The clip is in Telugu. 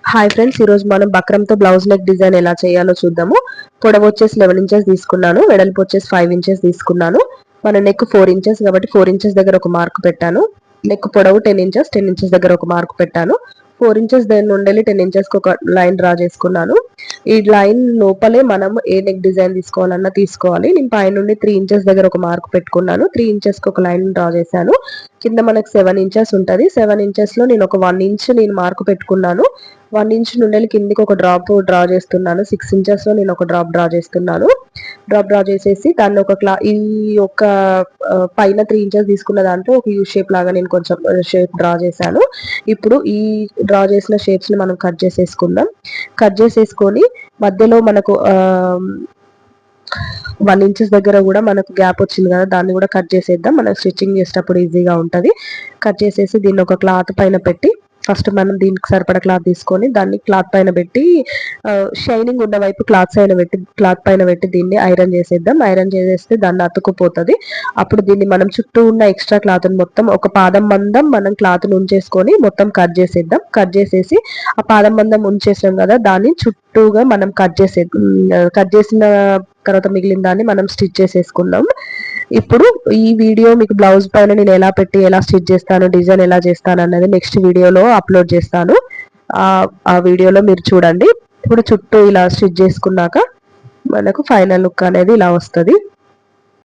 హాయ్ ఫ్రెండ్స్, ఈ రోజు మనం బక్రంతో బ్లౌజ్ నెక్ డిజైన్ ఎలా చేయాలో చూద్దాము. పొడవు వచ్చేసి 11 ఇంచెస్ తీసుకున్నాను, వెడల్పు వచ్చేసి 5 ఇంచెస్ తీసుకున్నాను. మన నెక్ 4 ఇంచెస్ కాబట్టి 4 ఇంచెస్ దగ్గర ఒక మార్క్ పెట్టాను. నెక్ పొడవు 10 ఇంచెస్, 10 ఇంచెస్ దగ్గర ఒక మార్క్ పెట్టాను. 4 ఇంచెస్ దగ్గర నుండి 10 ఇంచెస్ కి ఒక లైన్ డ్రా చేసుకున్నాను. ఈ లైన్ లోపలే మనం ఏ నెక్ డిజైన్ తీసుకోవాలన్నా తీసుకోవాలి. నేను పై నుండి 3 ఇంచెస్ దగ్గర ఒక మార్క్ పెట్టుకున్నాను. 3 ఇంచెస్ కి ఒక లైన్ డ్రా చేశాను. కింద మనకు 7 ఇంచెస్ ఉంటుంది. 7 ఇంచెస్ లో నేను ఒక 1 ఇంచ్ మార్క్ పెట్టుకున్నాను. 1 ఇంచ్ నుండి కిందికి ఒక డ్రాప్ డ్రా చేస్తున్నాను. 6 ఇంచెస్ లో నేను ఒక డ్రాప్ డ్రా చేస్తున్నాను. డ్రాప్ డ్రా చేసేసి దాన్ని ఈ యొక్క పైన 3 ఇంచెస్ తీసుకున్న దాంట్లో ఒక యూ షేప్ లాగా నేను కొంచెం షేప్ డ్రా చేశాను. ఇప్పుడు ఈ డ్రా చేసిన షేప్స్ ని మనం కట్ చేసేసుకుందాం. కట్ చేసేసుకొని మధ్యలో మనకు 1 ఇంచెస్ దగ్గర కూడా మనకు గ్యాప్ వచ్చింది కదా, దాన్ని కూడా కట్ చేసేద్దాం. మనం స్టిచ్చింగ్ చేసేటప్పుడు ఈజీగా ఉంటుంది. కట్ చేసేసి దీన్ని ఒక క్లాత్ పైన పెట్టి, ఫస్ట్ మనం దీనికి సరిపడా క్లాత్ తీసుకొని దాన్ని క్లాత్ పైన పెట్టి, షైనింగ్ ఉన్న వైపు క్లాత్ పైన పెట్టి దీన్ని ఐరన్ చేసేద్దాం. ఐరన్ చేసేస్తే దాన్ని అతుకుపోతుంది. అప్పుడు దీన్ని మనం చుట్టూ ఉన్న ఎక్స్ట్రా క్లాత్ మొత్తం ఒక పాదం మందం మనం క్లాత్ ఉంచేసుకొని మొత్తం కట్ చేసేద్దాం. కట్ చేసేసి ఆ పాదం మందం ఉంచేసాం కదా, దాన్ని చుట్టూగా మనం కట్ చేసిన తర్వాత మిగిలిన దాన్ని మనం స్టిచ్ చేసేసుకుందాం. ఇప్పుడు ఈ వీడియో మీకు బ్లౌజ్ పైన నేను ఎలా పెట్టి ఎలా స్టిచ్ చేస్తాను, డిజైన్ ఎలా చేస్తాను అన్నది నెక్స్ట్ వీడియోలో అప్లోడ్ చేస్తాను. ఆ వీడియోలో మీరు చూడండి. ఇప్పుడు చుట్టూ ఇలా స్టిచ్ చేసుకున్నాక మనకు ఫైనల్ లుక్ అనేది ఇలా వస్తుంది.